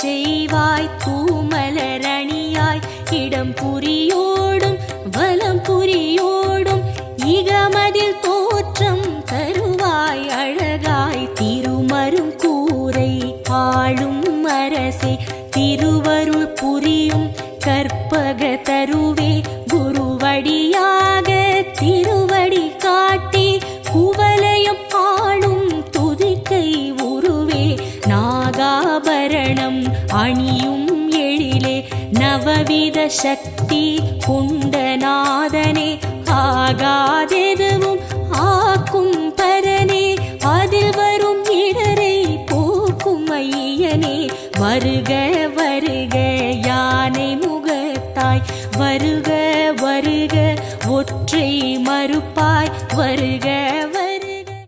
செய்வாய் தூமலரணியாய் இடம் புரியோடும் வலம் புரியோடும் இகமதில் தோற்றம் தருவாய் அழகாய் திருமரும் கூரை ஆளும் அரசே திருவருள் புரியும் கற்பக தருவே குருவடியாக திருவடி காட்டி குவலயம் ஆளும் துதிக்கை உருவே நாகாபரணம் அணியும் எழிலே நவவித சக்தி குண்டநாதனே ஆகாதெதுவும்